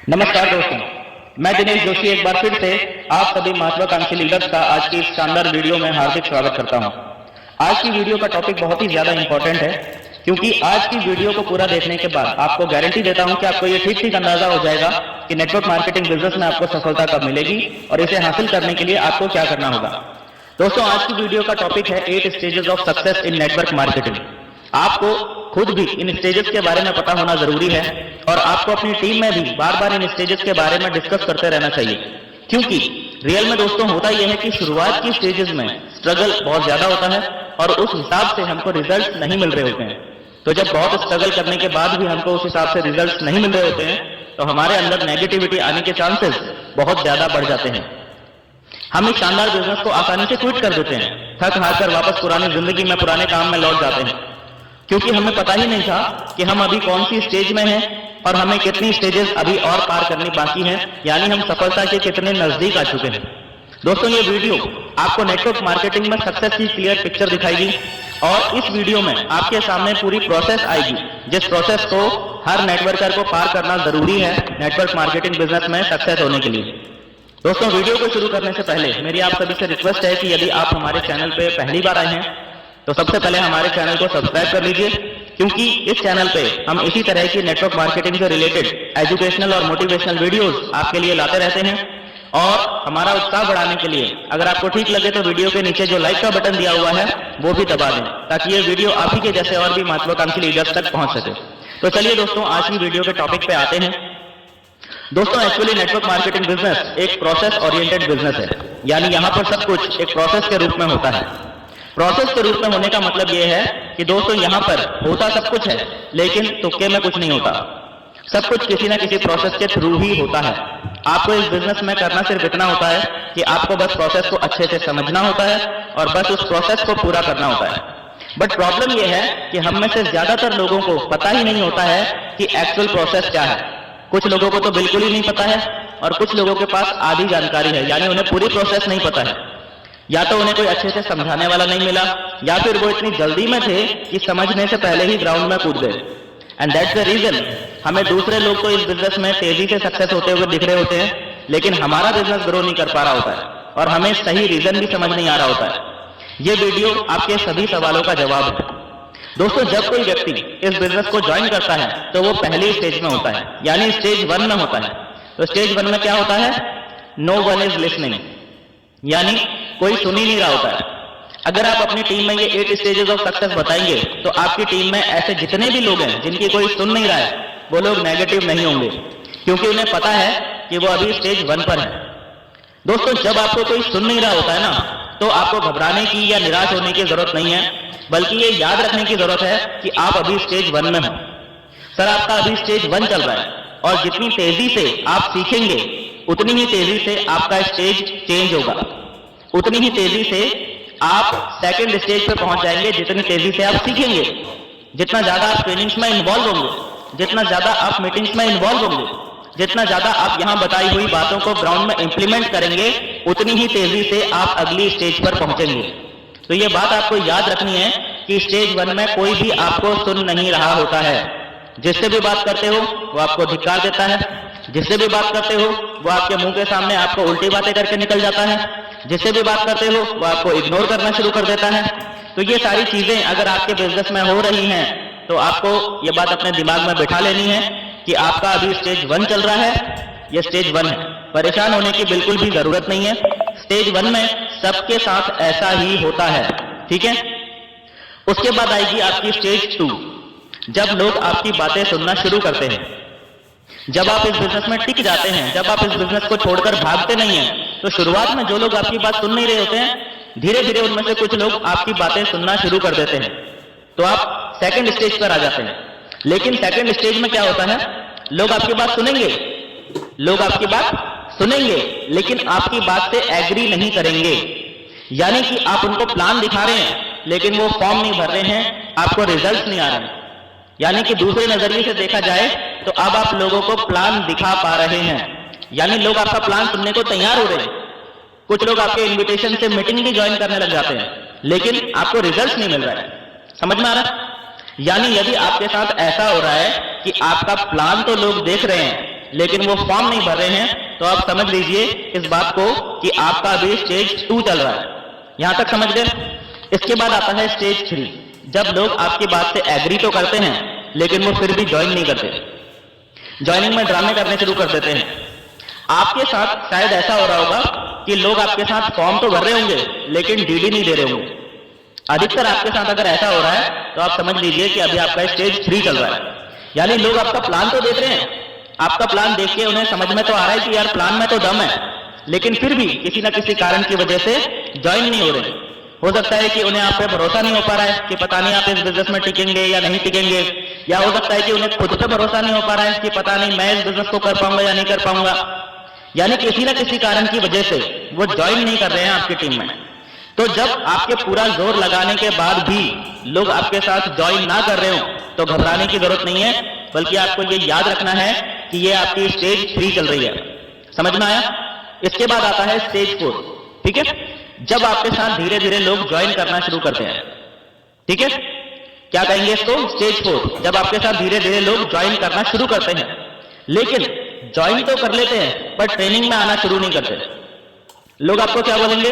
नमस्कार दोस्तों, मैं दिनेश जोशी एक बार फिर से आप सभी महत्वाकांक्षी लीडर्स का आज की इस शानदार वीडियो में हार्दिक स्वागत करता हूं। आज की वीडियो का टॉपिक बहुत ही ज्यादा इंपॉर्टेंट है, क्योंकि आज की वीडियो को पूरा देखने के बाद आपको गारंटी देता हूं कि आपको ये ठीक ठीक अंदाजा हो जाएगा कि नेटवर्क मार्केटिंग बिजनेस में आपको सफलता कब मिलेगी और इसे हासिल करने के लिए आपको क्या करना होगा। दोस्तों, आज की वीडियो का टॉपिक है 8 stages of success in network marketing. आपको खुद भी इन स्टेजेस के बारे में पता होना जरूरी है और आपको अपनी टीम में भी बार बार इन स्टेजेस के बारे में डिस्कस करते रहना चाहिए, क्योंकि रियल में दोस्तों होता यह है कि शुरुआत की स्टेजेस में स्ट्रगल बहुत ज्यादा होता है और उस हिसाब से हमको रिजल्ट नहीं मिल रहे होते हैं। तो जब बहुत स्ट्रगल करने के बाद भी हमको उस हिसाब से रिजल्ट नहीं मिल रहे होते हैं तो हमारे अंदर नेगेटिविटी आने के चांसेस बहुत ज्यादा बढ़ जाते हैं। हम इस शानदार बिजनेस को आसानी से क्विट कर देते हैं, थक हार कर वापस पुरानी जिंदगी में पुराने काम में लौट जाते हैं, क्योंकि हमें पता ही नहीं था कि हम अभी कौन सी स्टेज में हैं और हमें कितनी स्टेजेस अभी और पार करनी बाकी हैं, यानी हम सफलता के कितने नजदीक आ चुके हैं। दोस्तों, ये वीडियो आपको नेटवर्क मार्केटिंग में सक्सेस की क्लियर पिक्चर दिखाएगी और इस वीडियो में आपके सामने पूरी प्रोसेस आएगी, जिस प्रोसेस को हर नेटवर्कर को पार करना जरूरी है नेटवर्क मार्केटिंग बिजनेस में सक्सेस होने के लिए। दोस्तों, वीडियो को शुरू करने से पहले मेरी आप सभी से रिक्वेस्ट है कि यदि आप हमारे चैनल पे पहली बार आए हैं तो सबसे पहले हमारे चैनल को सब्सक्राइब कर लीजिए, क्योंकि इस चैनल पे हम इसी तरह की नेटवर्क मार्केटिंग से रिलेटेड एजुकेशनल और मोटिवेशनल वीडियोस आपके लिए लाते रहते हैं। और हमारा उत्साह बढ़ाने के लिए अगर आपको ठीक लगे तो वीडियो के नीचे जो लाइक का बटन दिया हुआ है वो भी दबा दें, ताकि ये वीडियो आप ही के जैसे और भी महत्वाकांक्षी लीडर्स तक पहुंच सके। तो चलिए दोस्तों, आज की वीडियो के टॉपिक पे आते हैं। दोस्तों, एक्चुअली नेटवर्क मार्केटिंग बिजनेस एक प्रोसेस ओरिएंटेड बिजनेस है, यानी यहाँ पर सब कुछ एक प्रोसेस के रूप में होता है। प्रोसेस के रूप में होने का मतलब यह है कि दोस्तों यहाँ पर होता सब कुछ है, लेकिन तुक्के में कुछ नहीं होता। सब कुछ किसी न किसी प्रोसेस के थ्रू ही होता है। आपको इस बिजनेस में करना सिर्फ इतना होता है कि आपको बस प्रोसेस को अच्छे से समझना होता है और बस उस प्रोसेस को पूरा करना होता है। बट प्रॉब्लम यह है कि हम में से ज्यादातर लोगों को पता ही नहीं होता है कि एक्चुअल प्रोसेस क्या है। कुछ लोगों को तो बिल्कुल ही नहीं पता है और कुछ लोगों के पास आधी जानकारी है, यानी उन्हें पूरी प्रोसेस नहीं पता है। या तो उन्हें कोई अच्छे से समझाने वाला नहीं मिला, या फिर वो इतनी जल्दी में थे कि समझने से पहले ही ग्राउंड में कूद गए। एंड दैट्स द रीजन हमें दूसरे लोग तो इस बिजनेस में तेजी से सक्सेस होते हुए दिख रहे होते हैं, लेकिन हमारा बिजनेस ग्रो नहीं कर पा रहा होता है और हमें सही रीजन भी समझ नहीं आ रहा होता है। ये वीडियो आपके सभी सवालों का जवाब है। दोस्तों, जब कोई व्यक्ति इस बिजनेस को ज्वाइन करता है तो वो पहली स्टेज में होता है, यानी स्टेज 1 में होता है। तो स्टेज 1 में क्या होता है? नो वन इज लिसनिंग, यानी कोई सुन ही नहीं रहा होता है। अगर आप अपनी टीम में ये 8 स्टेजेस ऑफ सक्सेस बताएंगे तो आपकी टीम में ऐसे जितने भी लोग हैं जिनकी कोई सुन नहीं रहा है, वो लोग नेगेटिव नहीं होंगे, क्योंकि उन्हें पता है कि वो अभी स्टेज 1 पर है। दोस्तों, जब आपको कोई सुन नहीं रहा होता है ना, तो आपको घबराने की या निराश होने की जरूरत नहीं है, बल्कि ये याद रखने की जरूरत है कि आप अभी स्टेज 1 में हो। सर, आपका अभी स्टेज 1 चल रहा है और जितनी तेजी से आप सीखेंगे उतनी ही तेजी से आपका स्टेज चेंज होगा, उतनी ही तेजी से आप सेकंड स्टेज पे पहुंच जाएंगे। जितनी तेजी से आप सीखेंगे, जितना ज्यादा आप ट्रेनिंग्स में इन्वॉल्व होंगे, जितना ज्यादा आप मीटिंग्स में इन्वॉल्व होंगे, जितना ज्यादा आप यहां बताई हुई बातों को ग्राउंड में इंप्लीमेंट करेंगे, उतनी ही तेजी से आप अगली स्टेज पर पहुंचेंगे। तो ये बात आपको याद रखनी है कि स्टेज 1 में कोई भी आपको सुन नहीं रहा होता है। जिससे भी बात करते हो वो आपको धिक्कार देता है, जिससे भी बात करते हो वो आपके मुंह के सामने आपको उल्टी बातें करके निकल जाता है, जिससे भी बात करते हो वो आपको इग्नोर करना शुरू कर देता है। तो ये सारी चीजें अगर आपके बिजनेस में हो रही हैं तो आपको ये बात अपने दिमाग में बिठा लेनी है कि आपका अभी स्टेज 1 चल रहा है, ये स्टेज 1 है। परेशान होने की बिल्कुल भी जरूरत नहीं है। स्टेज 1 में सबके साथ ऐसा ही होता है, ठीक है। उसके बाद आएगी आपकी स्टेज 2, जब लोग आपकी बातें सुनना शुरू करते हैं। जब आप इस बिजनेस में टिक जाते हैं, जब आप इस बिजनेस को छोड़कर भागते नहीं हैं, तो शुरुआत में जो लोग आपकी बात सुन नहीं रहे होते हैं, धीरे धीरे उनमें से कुछ लोग आपकी बातें सुनना शुरू कर देते हैं। तो आप सेकंड स्टेज पर आ जाते हैं। लेकिन सेकंड स्टेज में क्या होता है? लोग आपकी बात सुनेंगे, लोग आपकी बात सुनेंगे, लेकिन आपकी बात से एग्री नहीं करेंगे। यानी कि आप उनको प्लान दिखा रहे हैं लेकिन वो फॉर्म नहीं भर रहे हैं, आपको रिजल्ट नहीं आ रहे हैं। यानी कि दूसरे नजरिए से देखा जाए तो अब आप लोगों को प्लान दिखा पा रहे हैं, यानी लोग आपका प्लान सुनने को तैयार हो रहे हैं। कुछ लोग आपके इनविटेशन से मीटिंग भी ज्वाइन करने लग जाते हैं, लेकिन आपको रिजल्ट नहीं मिल रहा है। समझ में आ रहा है? यानी यदि आपके साथ ऐसा हो रहा है कि आपका प्लान तो लोग देख रहे हैं लेकिन वो फॉर्म नहीं भर रहे हैं, तो आप समझ लीजिए इस बात को कि आपका अभी स्टेज 2 चल रहा है। यहां तक समझ गए? इसके बाद आता है स्टेज 3, जब लोग आपकी बात से एग्री तो करते हैं लेकिन वो फिर भी ज्वाइन नहीं करते, ज्वाइनिंग में ड्रामे करने शुरू कर देते हैं। आपके साथ शायद ऐसा हो रहा होगा कि लोग आपके साथ फॉर्म तो भर रहे होंगे लेकिन डीडी नहीं दे रहे होंगे। अधिकतर आपके साथ अगर ऐसा हो रहा है तो आप समझ लीजिए कि अभी आपका स्टेज 3 चल रहा है। यानी लोग आपका प्लान तो देख रहे हैं, आपका प्लान देख के उन्हें समझ में तो आ रहा है कि यार प्लान में तो दम है, लेकिन फिर भी किसी ना किसी कारण की वजह से ज्वाइन नहीं हो रहे। हो सकता है कि उन्हें आप पे भरोसा नहीं हो पा रहा है कि पता नहीं आप इस बिजनेस में टिकेंगे या नहीं टिकेंगे, या हो सकता है कि उन्हें खुद पे भरोसा नहीं हो पा रहा है कि पता नहीं मैं इस बिजनेस को कर पाऊंगा या नहीं कर पाऊंगा। यानी किसी ना किसी कारण की वजह से वो ज्वाइन नहीं कर रहे हैं आपकी टीम में। तो जब आपके पूरा जोर लगाने के बाद भी लोग आपके साथ ज्वाइन ना कर रहे हो तो घबराने की जरूरत नहीं है, बल्कि आपको ये याद रखना है कि ये आपकी स्टेज 3 चल रही है। समझ में आया? इसके बाद आता है स्टेज 4। ठीक है, जब आपके साथ धीरे धीरे लोग ज्वाइन करना शुरू करते हैं। ठीक है, क्या कहेंगे इसको? स्टेज 4, जब आपके साथ धीरे धीरे लोग ज्वाइन करना शुरू करते हैं, लेकिन ज्वाइन तो कर लेते हैं पर ट्रेनिंग में आना शुरू नहीं करते। लोग आपको क्या बोलेंगे?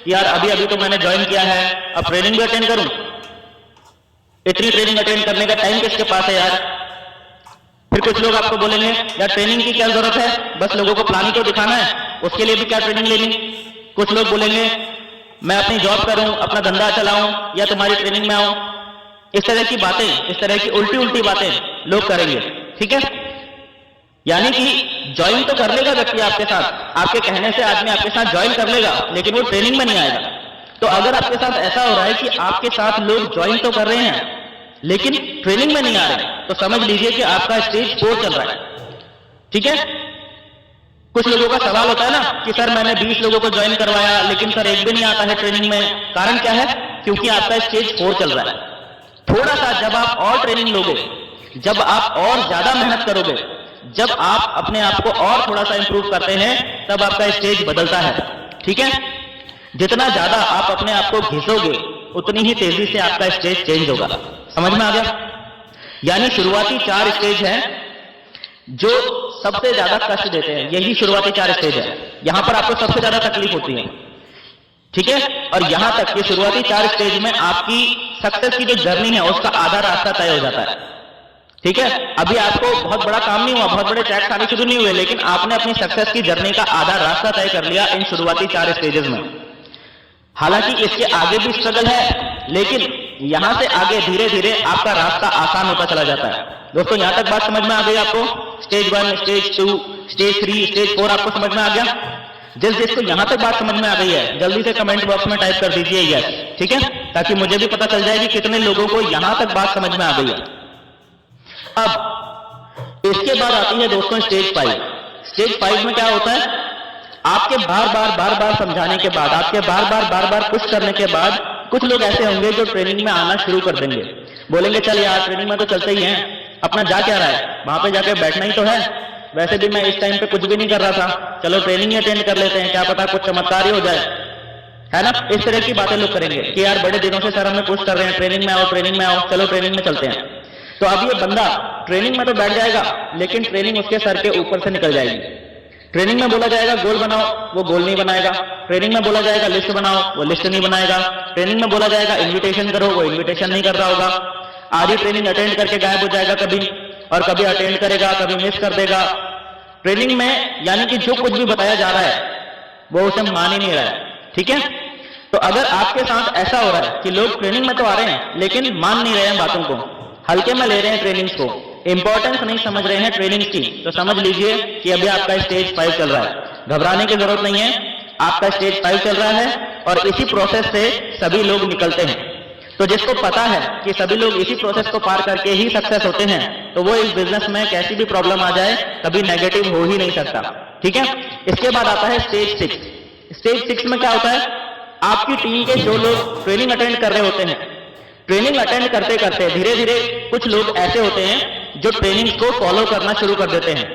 यार अभी अभी तो मैंने ज्वाइन किया है, अब ट्रेनिंग भी अटेंड करूं? इतनी ट्रेनिंग अटेंड करने का टाइम किसके पास है यार? फिर कुछ लोग आपको बोलेंगे यार ट्रेनिंग की क्या जरूरत है, बस लोगों को प्लान ही तो दिखाना है, उसके लिए भी क्या ट्रेनिंग लेनी। कुछ लोग बोलेंगे मैं अपनी जॉब करूं, अपना धंधा चलाऊं या तुम्हारी ट्रेनिंग में आऊं। इस तरह की बातें, इस तरह की उल्टी उल्टी बातें लोग करेंगे। ठीक है, यानी कि ज्वाइन तो कर लेगा व्यक्ति आपके साथ, आपके कहने से आदमी आपके साथ ज्वाइन कर लेगा, लेकिन वो ट्रेनिंग में नहीं आएगा। तो अगर आपके साथ ऐसा हो रहा है कि आपके साथ लोग ज्वाइन तो कर रहे हैं लेकिन ट्रेनिंग में नहीं आ रहे, तो समझ लीजिए कि आपका स्टेज 4 चल रहा है। ठीक है, कुछ लोगों का सवाल होता है ना कि सर मैंने 20 लोगों को ज्वाइन करवाया लेकिन सर एक भी नहीं आता है ट्रेनिंग में। कारण क्या है? क्योंकि आपका स्टेज 4 चल रहा है। थोड़ा सा जब आप और ट्रेनिंग लोगे, जब आप और ज्यादा मेहनत करोगे, जब आप अपने आप को और थोड़ा सा इंप्रूव करते हैं, तब आपका स्टेज बदलता है। ठीक है, जितना ज्यादा आप अपने आप को घिसोगे उतनी ही तेजी से आपका स्टेज चेंज होगा। समझ में आ गया? यानी शुरुआती 4 स्टेज हैं जो सबसे ज्यादा कष्ट देते हैं, यही शुरुआती 4 स्टेज है। यहां पर आपको सबसे ज्यादा तकलीफ होती है। ठीक है, और यहां तक ये शुरुआती 4 स्टेज में आपकी सक्सेस की जो जर्नी है उसका आधा रास्ता तय हो जाता है। ठीक है, अभी आपको बहुत बड़ा काम नहीं हुआ, बहुत बड़े ट्रैक्स आने शुरू नहीं हुए, लेकिन आपने अपनी सक्सेस की जर्नी का आधा रास्ता तय कर लिया इन शुरुआती 4 स्टेजेस में। हालांकि इसके आगे भी स्ट्रगल है, लेकिन यहां से आगे धीरे धीरे आपका रास्ता आसान होता चला जाता है। दोस्तों यहां तक बात समझ में आ गई आपको? स्टेज 1, स्टेज 2, स्टेज 3, स्टेज 4 आपको समझ में आ गया? जिस जिसको यहां तक बात समझ में आ गई है जल्दी से कमेंट बॉक्स में टाइप कर दीजिए यस। ठीक है, ताकि मुझे भी पता चल जाए कि कितने लोगों को यहां तक बात समझ में आ गई है। अब इसके बाद आती है दोस्तों स्टेज 5। स्टेज 5 में क्या होता है? आपके बार बार समझाने के बाद, आपके बार बार पुश करने के बाद कुछ लोग ऐसे होंगे जो ट्रेनिंग में आना शुरू कर देंगे। बोलेंगे चल यार ट्रेनिंग में तो चलते ही हैं, अपना जा क्या रहा है, वहां पे जाके बैठना ही तो है, वैसे भी मैं इस टाइम पे कुछ भी नहीं कर रहा था, चलो ट्रेनिंग अटेंड कर लेते हैं, क्या पता कुछ चमत्कार ही हो जाए, है ना। इस तरह की बातें लोग करेंगे कि यार बड़े दिनों से सर हमें पुश कर रहे हैं, ट्रेनिंग में आओ, ट्रेनिंग में आओ, चलो ट्रेनिंग में चलते हैं। तो अब ये बंदा ट्रेनिंग में तो बैठ जाएगा, लेकिन ट्रेनिंग उसके सर के ऊपर से निकल जाएगी। ट्रेनिंग में बोला जाएगा गोल बनाओ, वो गोल नहीं बनाएगा। ट्रेनिंग में बोला जाएगा लिस्ट बनाओ, वो लिस्ट नहीं बनाएगा। ट्रेनिंग में बोला जाएगा इन्विटेशन करो, वो इन्विटेशन नहीं कर रहा होगा। आधी ट्रेनिंग अटेंड करके गायब हो जाएगा कभी, और कभी अटेंड करेगा, कभी मिस कर देगा। ट्रेनिंग में यानी कि जो कुछ भी बताया जा रहा है वो उसे मान ही नहीं रहा है। ठीक है, तो अगर आपके साथ ऐसा हो रहा है कि लोग ट्रेनिंग में तो आ रहे हैं लेकिन मान नहीं रहे हैं बातों को, हल्के में ले रहे हैं ट्रेनिंग्स को, इंपॉर्टेंस नहीं समझ रहे हैं ट्रेनिंग की, तो समझ लीजिए कि अभी आपका स्टेज 5 चल रहा है। घबराने की जरूरत नहीं है, आपका स्टेज 5 चल रहा है और इसी प्रोसेस से सभी लोग निकलते हैं। तो जिसको पता है कि सभी लोग इसी प्रोसेस को पार करके ही सक्सेस होते हैं, तो वो इस बिजनेस में कैसी भी प्रॉब्लम आ जाए कभी नेगेटिव हो ही नहीं सकता। ठीक है, इसके बाद आता है स्टेज 6। स्टेज 6 में क्या होता है? आपकी टीम के जो लोग ट्रेनिंग अटेंड कर रहे होते हैं, ट्रेनिंग अटेंड करते करते धीरे धीरे कुछ लोग ऐसे होते हैं जो ट्रेनिंग को फॉलो करना शुरू कर देते हैं।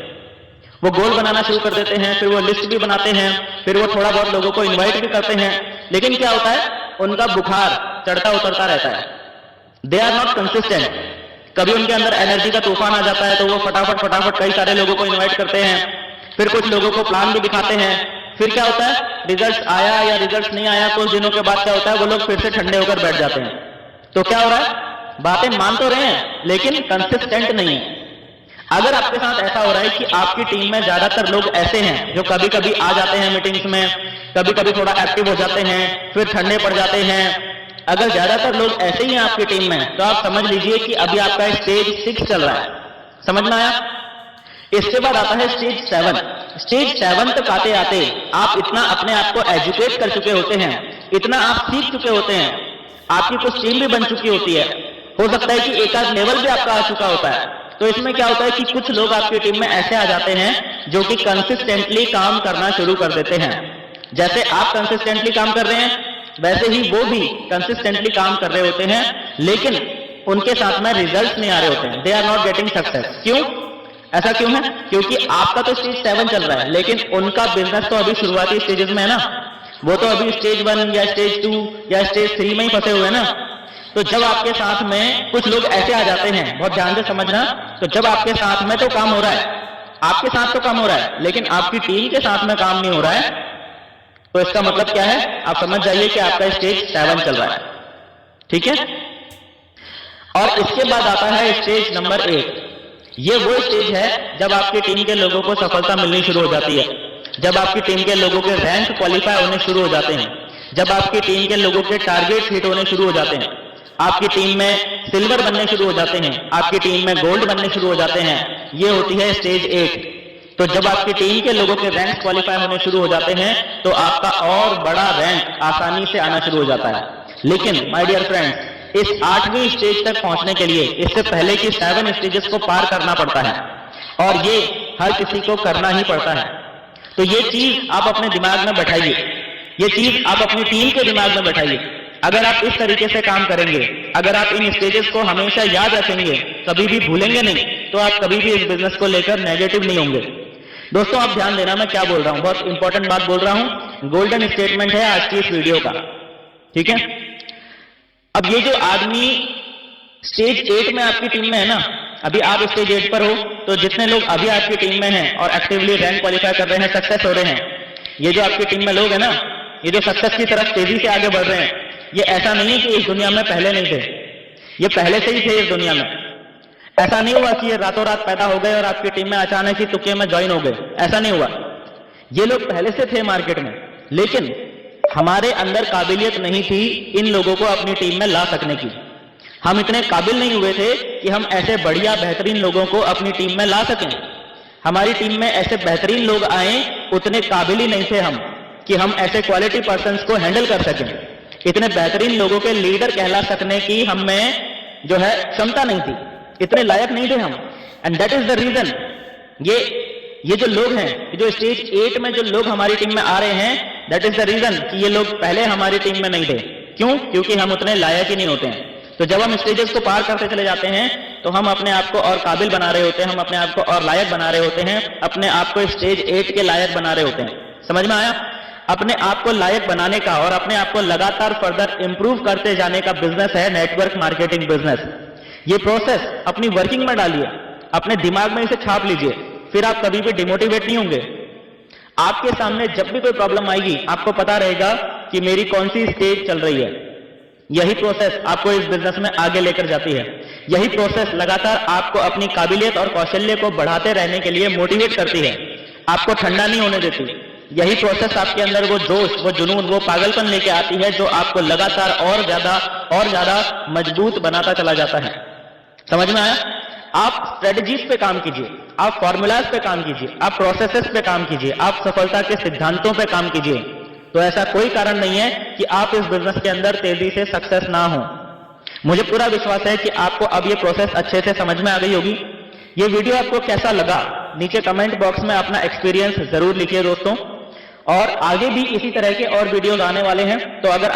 वो गोल बनाना शुरू कर देते हैं, फिर वो लिस्ट भी बनाते हैं, फिर वो थोड़ा बहुत लोगों को इनवाइट भी करते हैं, लेकिन क्या होता है? उनका बुखार चढ़ता उतरता रहता है। They are not consistent. कभी उनके अंदर एनर्जी का तूफान आ जाता है तो वो फटाफट कई सारे लोगों को इन्वाइट करते हैं, फिर कुछ लोगों को प्लान भी दिखाते हैं, फिर क्या होता है, रिजल्ट्स आया या रिजल्ट्स नहीं आया, कुछ दिनों के बाद क्या होता है, वो लोग फिर से ठंडे होकर बैठ जाते हैं। तो क्या हो रहा है, बातें मान तो रहे हैं लेकिन कंसिस्टेंट नहीं है। अगर आपके साथ ऐसा हो रहा है कि आपकी टीम में ज्यादातर लोग ऐसे हैं जो कभी कभी आ जाते हैं मीटिंग्स में, कभी कभी थोड़ा एक्टिव हो जाते हैं, फिर ठंडे पड़ जाते हैं, अगर ज्यादातर लोग ऐसे ही हैं आपकी टीम में, तो आप समझ लीजिए कि अभी आपका स्टेज 6 चल रहा है। समझ में आया? इसके बाद आता है स्टेज 7। स्टेज 7 तक आते आते आप इतना अपने आप को एजुकेट कर चुके होते हैं, इतना आप सीख चुके होते हैं, आपकी कुछ टीम भी बन चुकी होती है, हो सकता है कि एक आध लेवल भी आपका आ चुका होता है। तो इसमें क्या होता है कि कुछ लोग आपकी टीम में ऐसे आ जाते हैं जो कि कंसिस्टेंटली काम करना शुरू कर देते हैं। जैसे आप कंसिस्टेंटली काम कर रहे हैं वैसे ही वो भी कंसिस्टेंटली काम कर रहे होते हैं, लेकिन उनके साथ में रिजल्ट्स नहीं आ रहे होते हैं। They are not getting success. क्यों? ऐसा क्यों है? क्योंकि आपका तो स्टेज 7 चल रहा है लेकिन उनका बिजनेस तो अभी शुरुआती स्टेजेस में है ना, वो तो अभी स्टेज 1 या स्टेज 2 या स्टेज 3 में ही फंसे हुए हैं ना। तो जब आपके साथ में कुछ लोग ऐसे आ जाते हैं, बहुत ध्यान से समझना, तो जब आपके साथ में तो काम हो रहा है, आपके साथ तो काम हो रहा है लेकिन आपकी टीम के साथ में काम नहीं हो रहा है, तो इसका मतलब क्या है, आप समझ जाइए कि आपका स्टेज 7 चल रहा है। ठीक है? और इसके बाद आता है स्टेज नंबर 8। ये वो स्टेज है जब आपकी टीम के लोगों को सफलता मिलनी शुरू हो जाती है, जब आपकी टीम के लोगों के रैंक क्वालिफाई होने शुरू हो जाते हैं, जब आपकी टीम के लोगों के टारगेट हिट होने शुरू हो जाते हैं, आपकी टीम में सिल्वर बनने शुरू हो जाते हैं, आपकी टीम में गोल्ड बनने शुरू हो जाते हैं। ये होती है स्टेज 8। तो जब आपकी टीम के लोगों के रैंक क्वालिफाई होने शुरू हो जाते हैं तो आपका और बड़ा रैंक आसानी से आना शुरू हो जाता है। लेकिन माय डियर फ्रेंड्स, इस 8वीं स्टेज तक पहुंचने के लिए इससे पहले की 7 स्टेजेस को पार करना पड़ता है और ये हर किसी को करना ही पड़ता है। तो ये चीज आप अपने दिमाग में बैठाइए, ये चीज आप अपनी टीम के दिमाग में बैठाइए। अगर आप इस तरीके से काम करेंगे, अगर आप इन स्टेजेस को हमेशा याद रखेंगे, कभी भी भूलेंगे नहीं, तो आप कभी भी इस बिजनेस को लेकर नेगेटिव नहीं होंगे। दोस्तों आप ध्यान देना, मैं क्या बोल रहा हूं, बहुत इंपॉर्टेंट बात बोल रहा हूं, गोल्डन स्टेटमेंट है आज की इस वीडियो का। ठीक है? अब ये जो आदमी स्टेज 8 में आपकी टीम में है ना, अभी आप स्टेज 8 पर हो, तो जितने लोग अभी आपकी टीम में हैं और एक्टिवली रैंक क्वालिफाई कर रहे हैं, सक्सेस हो रहे हैं, ये जो आपकी टीम में लोग हैं ना, ये जो सक्सेस की तरफ तेजी से आगे बढ़ रहे हैं, ये ऐसा नहीं है कि इस दुनिया में पहले नहीं थे, ये पहले से ही थे इस दुनिया में। ऐसा नहीं हुआ कि ये रातों रात पैदा हो गए और आपकी टीम में अचानक ही तुक्के में ज्वाइन हो गए, ऐसा नहीं हुआ। ये लोग पहले से थे मार्केट में, लेकिन हमारे अंदर काबिलियत नहीं थी इन लोगों को अपनी टीम में ला सकने की। हम इतने काबिल नहीं हुए थे कि हम ऐसे बढ़िया बेहतरीन लोगों को अपनी टीम में ला सकें। हमारी टीम में ऐसे बेहतरीन लोग आए, उतने काबिल ही नहीं थे हम कि हम ऐसे क्वालिटी पर्सन्स को हैंडल कर सकें। इतने बेहतरीन लोगों के लीडर कहला सकने की हम में जो है क्षमता नहीं थी, इतने लायक नहीं थे हम। And that is the reason, ये जो लोग हैं, जो स्टेज 8 में जो लोग हमारी टीम में आ रहे हैं, दैट इज द रीजन कि ये लोग पहले हमारी टीम में नहीं थे। क्यों? क्योंकि हम उतने लायक ही नहीं होते हैं। तो जब हम स्टेजेस को पार करते चले जाते हैं तो हम अपने आप को और काबिल बना रहे होते हैं, हम अपने आप को और लायक बना रहे होते हैं, अपने आप को स्टेज 8 के लायक बना रहे होते हैं। समझ में आया? अपने आप को लायक बनाने का और अपने आप को लगातार फर्दर इंप्रूव करते जाने का बिजनेस है नेटवर्क मार्केटिंग बिजनेस। ये प्रोसेस अपनी वर्किंग में डालिए, अपने दिमाग में इसे छाप लीजिए, फिर आप कभी भी डिमोटिवेट नहीं होंगे। आपके सामने जब भी कोई प्रॉब्लम आएगी, आपको पता रहेगा कि मेरी कौन सी स्टेज चल रही है। यही प्रोसेस आपको इस बिजनेस में आगे लेकर जाती है। यही प्रोसेस लगातार आपको अपनी काबिलियत और कौशल्य को बढ़ाते रहने के लिए मोटिवेट करती है, आपको ठंडा नहीं होने देती। यही प्रोसेस आपके अंदर वो जोश, वो जुनून, वो पागलपन लेके आती है जो आपको लगातार और ज्यादा मजबूत बनाता चला जाता है। समझ में आया? आप स्ट्रेटजीज पे काम कीजिए, आप फॉर्मूलाज पे काम कीजिए, आप प्रोसेसेस पे काम कीजिए, आप सफलता के सिद्धांतों पे काम कीजिए। तो ऐसा कोई कारण नहीं है कि आप इस बिजनेस के अंदर तेजी से सक्सेस ना हो। मुझे पूरा विश्वास है कि आपको अब ये प्रोसेस अच्छे से समझ में आ गई होगी। ये वीडियो आपको कैसा लगा नीचे कमेंट बॉक्स में अपना एक्सपीरियंस जरूर लिखिए दोस्तों। और आगे भी इसी तरह के और वीडियोस आने वाले हैं, तो अगर